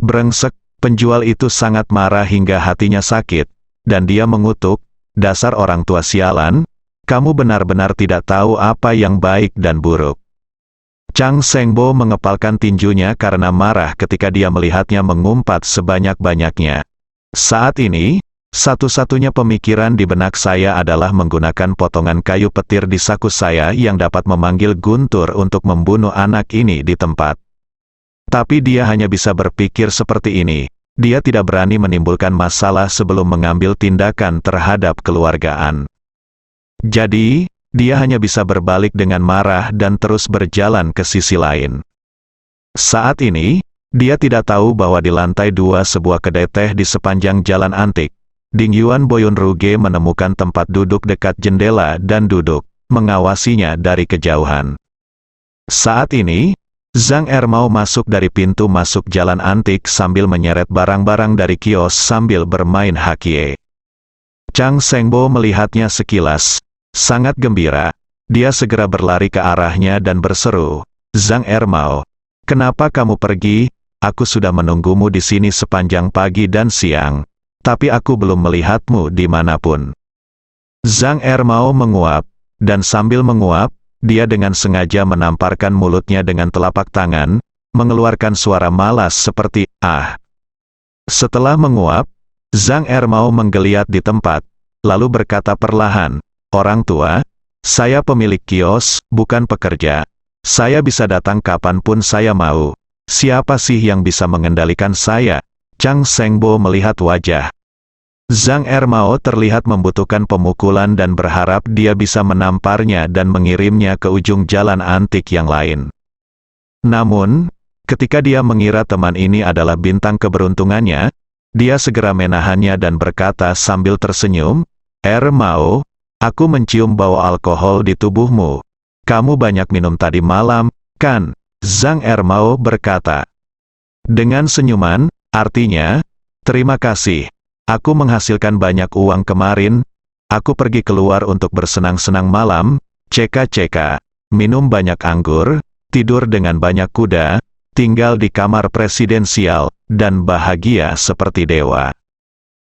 Brengsek, Penjual itu sangat marah hingga hatinya sakit, dan dia mengutuk, "Dasar orang tua sialan, kamu benar-benar tidak tahu apa yang baik dan buruk." Chang Sengbo mengepalkan tinjunya karena marah ketika dia melihatnya mengumpat sebanyak-banyaknya. Saat ini, satu-satunya pemikiran di benak saya adalah menggunakan potongan kayu petir di saku saya yang dapat memanggil Guntur untuk membunuh anak ini di tempat. Tapi dia hanya bisa berpikir seperti ini. Dia tidak berani menimbulkan masalah sebelum mengambil tindakan terhadap keluargaan. Jadi, dia hanya bisa berbalik dengan marah dan terus berjalan ke sisi lain. Saat ini, dia tidak tahu bahwa di lantai 2 sebuah kedai teh di sepanjang jalan antik, Ding Yuan Boyun Ruge menemukan tempat duduk dekat jendela dan duduk, mengawasinya dari kejauhan. Saat ini, Zhang Ermao masuk dari pintu masuk jalan antik sambil menyeret barang-barang dari kios sambil bermain hakie. Chang Sengbo melihatnya sekilas, sangat gembira. Dia segera berlari ke arahnya dan berseru, "Zhang Ermao, kenapa kamu pergi? Aku sudah menunggumu di sini sepanjang pagi dan siang, tapi aku belum melihatmu dimanapun." Zhang Ermao menguap, dan sambil menguap, dia dengan sengaja menamparkan mulutnya dengan telapak tangan, mengeluarkan suara malas seperti, "Ah." Setelah menguap, Zhang Ermao menggeliat di tempat, lalu berkata perlahan, "Orang tua, saya pemilik kios, bukan pekerja. Saya bisa datang kapanpun saya mau. Siapa sih yang bisa mengendalikan saya?" Chang Sengbo melihat wajah Zhang Ermao terlihat membutuhkan pemukulan dan berharap dia bisa menamparnya dan mengirimnya ke ujung jalan antik yang lain. Namun, ketika dia mengira teman ini adalah bintang keberuntungannya, dia segera menahannya dan berkata sambil tersenyum, "Ermao, aku mencium bau alkohol di tubuhmu. Kamu banyak minum tadi malam, kan?" Zhang Ermao berkata. Dengan senyuman, artinya, "Terima kasih. Aku menghasilkan banyak uang kemarin. Aku pergi keluar untuk bersenang-senang malam, ceka-ceka, minum banyak anggur, tidur dengan banyak kuda, tinggal di kamar presidensial, dan bahagia seperti dewa."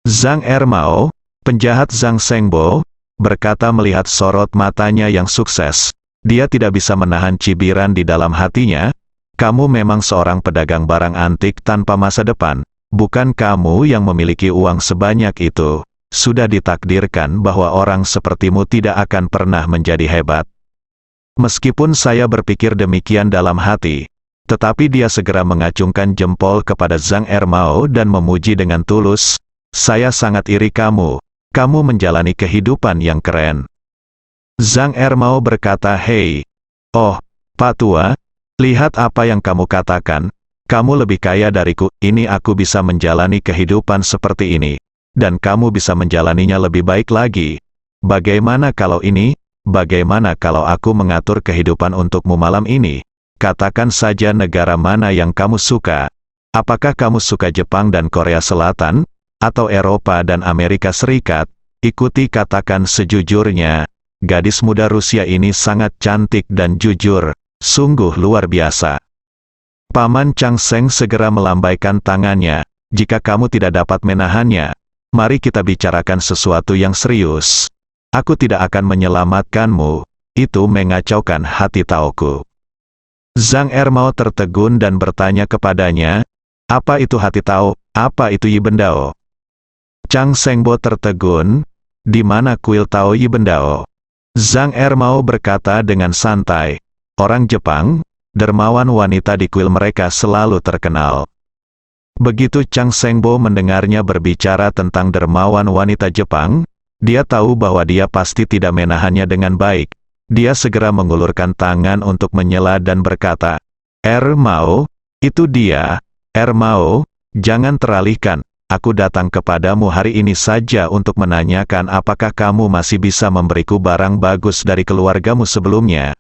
Zhang Ermao, penjahat Zhang Sengbo, berkata melihat sorot matanya yang sukses. Dia tidak bisa menahan cibiran di dalam hatinya. "Kamu memang seorang pedagang barang antik tanpa masa depan. Bukan kamu yang memiliki uang sebanyak itu. Sudah ditakdirkan bahwa orang sepertimu tidak akan pernah menjadi hebat." Meskipun saya berpikir demikian dalam hati, tetapi dia segera mengacungkan jempol kepada Zhang Ermao dan memuji dengan tulus, "Saya sangat iri kamu. Kamu menjalani kehidupan yang keren." Zhang Ermao berkata, "Hei, oh, Pak Tua, lihat apa yang kamu katakan. Kamu lebih kaya dariku, ini aku bisa menjalani kehidupan seperti ini. Dan kamu bisa menjalaninya lebih baik lagi. Bagaimana kalau ini? Bagaimana kalau aku mengatur kehidupan untukmu malam ini? Katakan saja negara mana yang kamu suka. Apakah kamu suka Jepang dan Korea Selatan? Atau Eropa dan Amerika Serikat? Ikuti katakan sejujurnya. Gadis muda Rusia ini sangat cantik dan jujur. Sungguh luar biasa." Paman Chang Seng segera melambaikan tangannya. "Jika kamu tidak dapat menahannya, mari kita bicarakan sesuatu yang serius. Aku tidak akan menyelamatkanmu." Itu mengacaukan hati Taoku. Zhang Ermao tertegun dan bertanya kepadanya, "Apa itu hati Tao? Apa itu Yibendao?" Chang Sengbo tertegun, "Di mana kuil Tao Yibendao?" Zhang Ermao berkata dengan santai, "Orang Jepang, dermawan wanita di kuil mereka selalu terkenal." Begitu Chang Sengbo mendengarnya berbicara tentang dermawan wanita Jepang, dia tahu bahwa dia pasti tidak menahannya dengan baik. Dia segera mengulurkan tangan untuk menyela dan berkata, "Ermao, itu dia. Ermao, jangan teralihkan. Aku datang kepadamu hari ini saja untuk menanyakan apakah kamu masih bisa memberiku barang bagus dari keluargamu sebelumnya."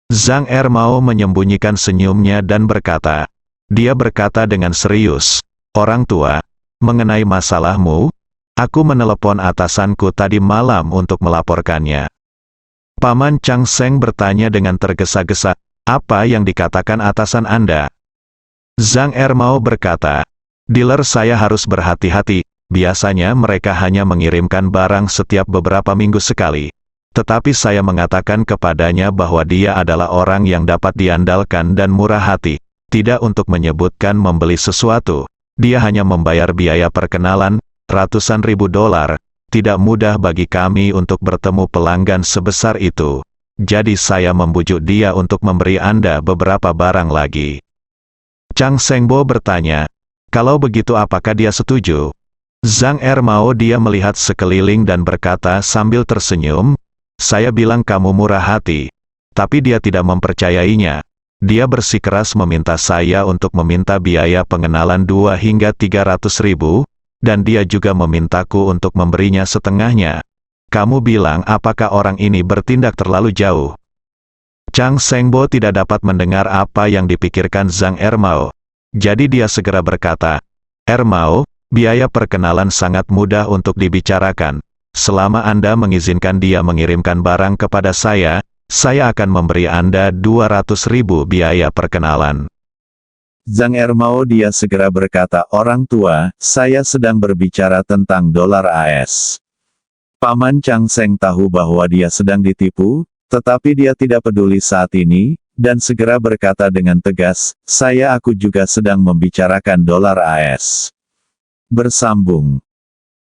Zhang Ermao menyembunyikan senyumnya dan berkata, dia berkata dengan serius, "Orang tua, mengenai masalahmu, aku menelepon atasanku tadi malam untuk melaporkannya." Paman Chang Seng bertanya dengan tergesa-gesa, "Apa yang dikatakan atasan Anda?" Zhang Ermao berkata, Dealer saya harus berhati-hati, biasanya mereka hanya mengirimkan barang setiap beberapa minggu sekali. Tetapi saya mengatakan kepadanya bahwa dia adalah orang yang dapat diandalkan dan murah hati. Tidak untuk menyebutkan membeli sesuatu. Dia hanya membayar biaya perkenalan, ratusan ribu dolar. Tidak mudah bagi kami untuk bertemu pelanggan sebesar itu. Jadi saya membujuk dia untuk memberi Anda beberapa barang lagi. Chang Sengbo bertanya, kalau begitu apakah dia setuju? Zhang Er mau dia melihat sekeliling dan berkata sambil tersenyum, saya bilang kamu murah hati. Tapi dia tidak mempercayainya. Dia bersikeras meminta saya untuk meminta biaya pengenalan 2 hingga 300 ribu, dan dia juga memintaku untuk memberinya setengahnya. Kamu bilang apakah orang ini bertindak terlalu jauh? Chang Sengbo tidak dapat mendengar apa yang dipikirkan Zhang Ermao. Jadi dia segera berkata, Ermao, biaya perkenalan sangat mudah untuk dibicarakan. Selama Anda mengizinkan dia mengirimkan barang kepada saya akan memberi Anda 200 ribu biaya perkenalan. Zhang Ermao dia segera berkata, orang tua, saya sedang berbicara tentang dolar AS. Paman Chang Seng tahu bahwa dia sedang ditipu, tetapi dia tidak peduli saat ini, dan segera berkata dengan tegas, aku juga sedang membicarakan dolar AS. Bersambung.